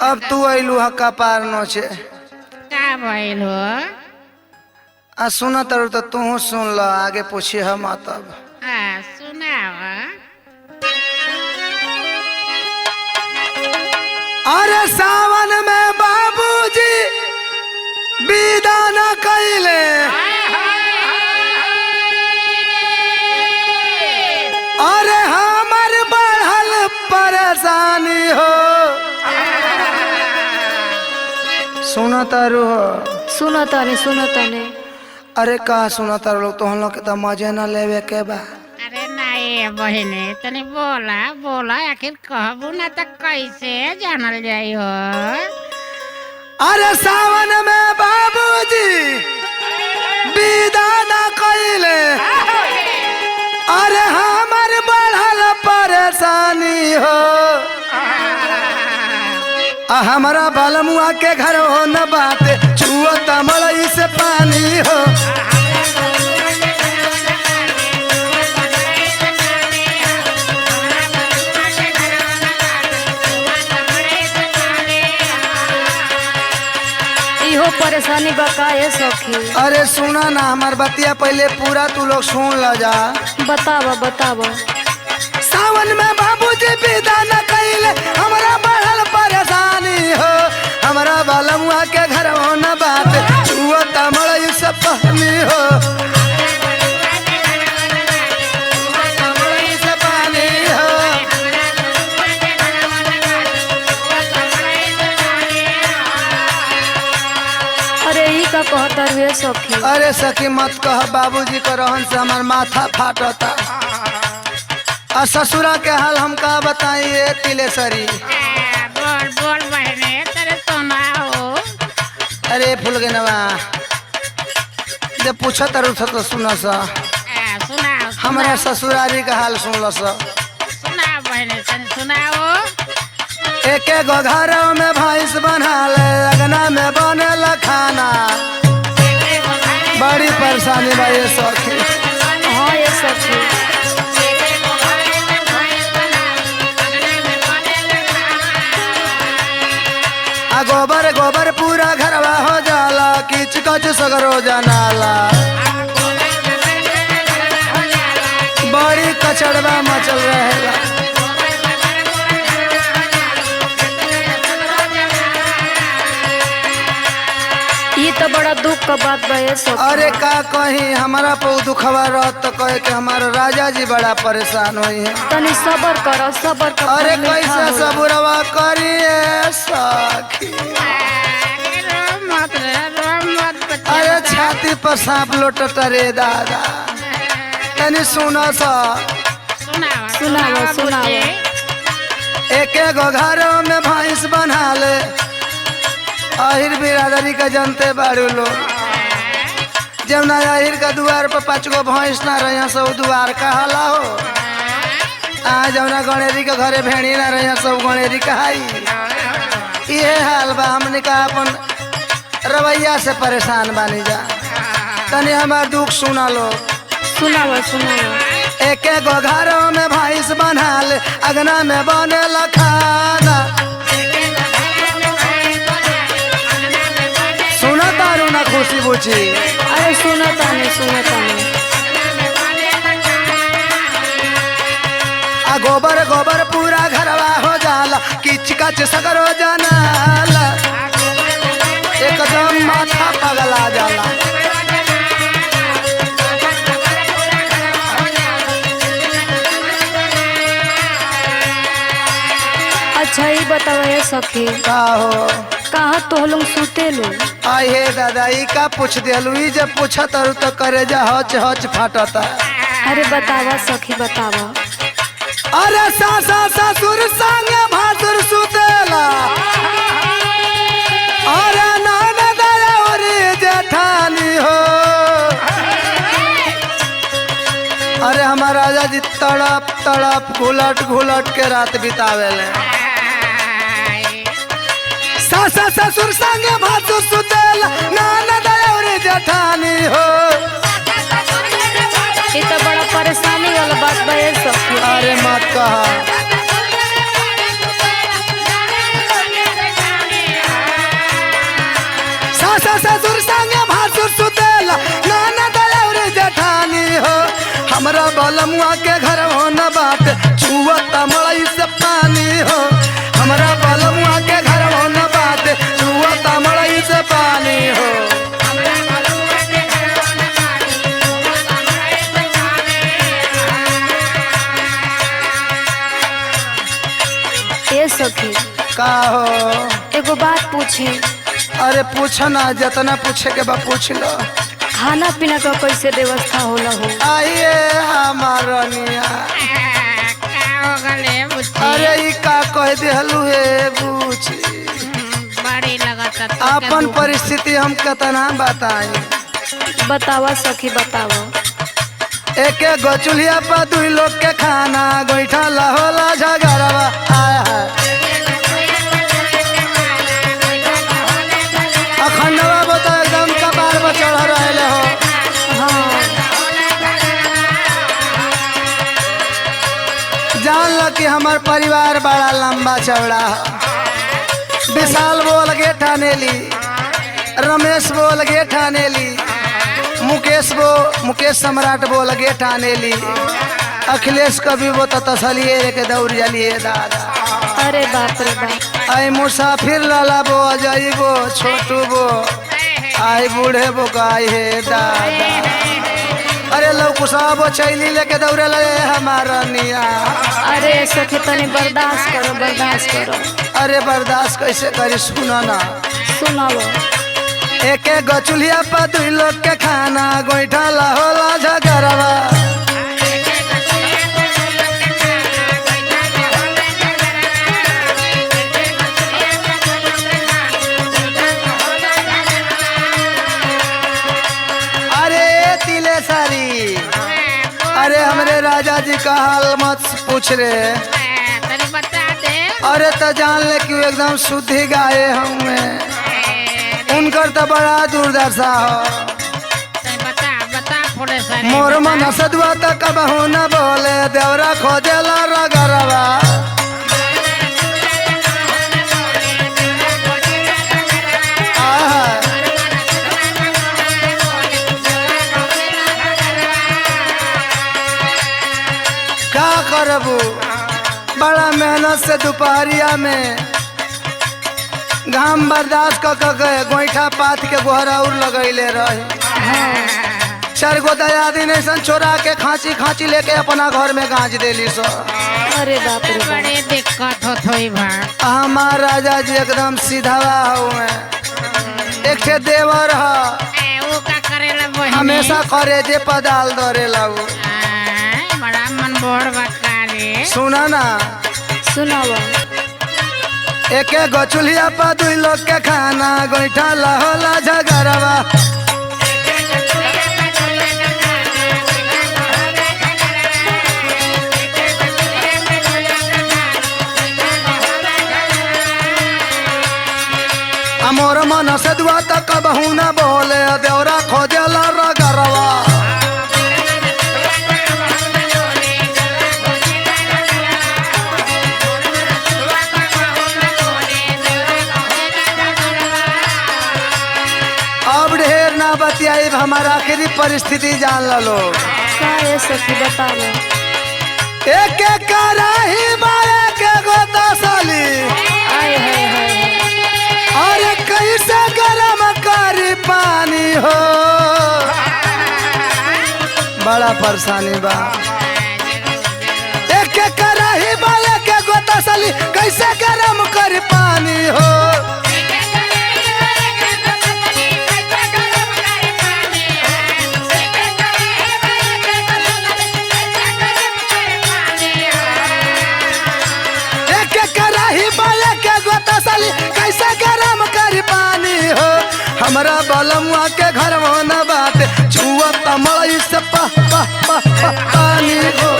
अब तू अइलू हक्का पार नोचे का भइल हो? आ सुना तरु तो तू सुन ल आगे पूछी हम तब। सुनाव। अरे सावन में बाबूजी विदा न कैले, अरे हमर बढ़ल परेशानी हो। सुना तारू हो? सुनो तने अरे का सुना तारू लोग तो हम लोग के तो मजे न लेवे के बा। अरे नहीं बहने तनी बोला बोला आखिर कहबू ना तो कैसे जानल जाई हो? अरे सावन में बाबूजी विदा न कैले, अरे हमर बढ़ल परेशानी हो। हमारा बालमुआ के घर हो न बाटे छुआ तमलई से पानी हो। इहो परेशानी बकाए सखी। अरे सुना ना हमार बतिया पहले पूरा तू लोग सुन ल जा। बताव सावन में बाबूजी विदा न कैले, हमारा बढ़ल परेशानी हो। हमारा बालमुआ के घर हो न बात छुआ तमलई से पानी हो। तमलई से पानी हो। अरे ई का कहतर हुए सखी। अरे सखी मत कह, बाबूजी के रहन से हमार माथा फाटता। और ससुरा के हाल हम का बताइए तिलेसरी। बोल बोल बहने तेरे सुनाओ। अरे फूल के नवा जब पूछा तरु तो सुना सा। सुनाओ हमारा ससुरारी का हाल सुन लो सा। सुनाओ बहने तनी सुनाओ। एक गो घर में भैंस बना ले, अगना में बने खाना। बड़ी परेशानी बा ये सखी। हाँ ये सखी। गोबर गोबर पूरा घरवा हो जाला, किच कच सगरो जनाला। बड़ी कचड़वा मचल रहेला। ये तो बड़ा दुख का बात बा ये सखी। अरे का कहीं हमारा पौ दुखवा रहत तो कहे कि हमारा राजा जी बड़ा परेशान हुई है। तनी सबर कर अरे कैसे सबुरवा करिए सखी। अरे छाती पर सांप लोटता रे दादा। तनी सुना सा। सुनाओ। एक गो घरों में भैंस बना ले, आहिर बिरादरी का जनते बारू लोग। जब ना आहिर का द्वार पर 5 गो भैंस ना रहे सब द्वार का हाला हो। जब ना गणेरी के घरे भेड़ी ना रहे सब गणेरी कहाई। ये हाल बा। हमने कहा अपन रवैया से परेशान बानी जा। तनी हमार दुख सुना लो। सुनाओ। एक गो घरों में भैंस बना ले, अगना में बने खाना। सुना तारू ना खुशी बुची। अरे सुनो तनी। गोबर गोबर पूरा घरवा हो जाला, किच कच सगरो जनाला। एकदम माथा पगला जाला। अच्छा ही बताओ ये सखी। का हो? कहाँ तो लोग सुते लो? आये दादा ई का पूछ दिलू। जब पूछा तारू तो करे जा हच हच फाटता। अरे बतावा सखी बतावा। अरे सासा ससुर संगे भासुर सुतेला, अरे ननद और जेठानी हो। अरे हमारा राजा जी तड़प तड़प घुलट घुलट के रात बितावेले। सासा ससुर संगे भासुर सुतेला, ननद और जेठानी हो। ये तो बड़ा परेशानी वाला बात बा ये सखी। अरे मत कहा। बलमुआ के घर हो न बात छुअता मड़ई से पानी हो हमरा बलमुआ के घर हो न बात छुअता मड़ई से पानी हो ए सखी का हो एगो बात पूछी। अरे पूछ ना जितना पूछे के बा पूछ लो। खाना पीना का कैसे व्यवस्था होला हो? आइए हमारा निया का हो गले बुच्ची अरे ई का कह दिहलू हे बूची बड़ी लगता अपन परिस्थिति हम कितना बताई बतावा सखी बतावा। एक गो चूल्हा पर दू लोग के खाना गोईठा लहोला झगड़वा आया है अखंडवा बता एकदम कपार पर चढ़ रहे हो। हाँ जान लो कि हमार परिवार बड़ा लंबा चौड़ा है। विशाल बोल गे ठानेली रमेश बोल गे ठानेली मुकेश सम्राट बोल गे ठानेली अखिलेश कभी वो तो तसलिए के दौड़ जलिए दादा। अरे बाप रे बाप। आई मुसाफिर लाला बो अजय बो छोटू बो आई बूढ़े बो गाय हे दादा। अरे लौकुसा बो चैली लेके दौड़े लगे हमारा निया। अरे सखी तनी बर्दाश्त करो बर्दाश्त करो। अरे बर्दाश्त कैसे करी सुनो ना सुनाओ। एक गो चूल्हा पर दू लोग के खाना गोईठा लहोला झगड़वा अरे तिले सारी अरे हमरे राजा जी का हाल मत पूछ रे। तनी बता दे अरे तो जान ले कि एकदम शुद्धि गाये हमें उनकर तो बड़ा दुर्दशा हो। बता बता फोड़े सारे मोर मन सदुआ तक बहू न बोले देवरा खोजेला रगरवा का करबू बड़ा मेहनत से दोपहरिया में घाम बर्दाश्त क के गोईठा पात के गोहरा उर लगैले रहे। चार गो दया दिन ऐसा छोड़ा के खांची खांची लेके अपना घर में गांच देली सो। अरे बाप रे बाप। बड़े दिक्कत होत होई बा हमार राजा जी एकदम सीधावा हुए एक ठे देवर ह वो का करेला बहिनी हमेशा करे जे पदाल दरेला उ। बड़ा मन बोर बकारे सुना ना सुनाओ। एक गो चूल्हा पर दू लोग के खाना गोईठा लहोला झगड़वा मोर मन से दुआ तक बहू न बोले देवरा खोजेला रगरवा अब ढेर ना बतियाई हमारा आखिरी परिस्थिति जान लो। का ये सखी बताओ। एक एक कराही मारे के गोता साली आए हाय हाय अरे कैसे गरम करी पानी हो बड़ा परेशानी बा। एक एक कराही मारे के गोता साली कैसे गरम करी पानी हो कैसे गरम कर पानी हो हमरा बलमुआ के घर न बात छुआ मड़ई से पानी हो।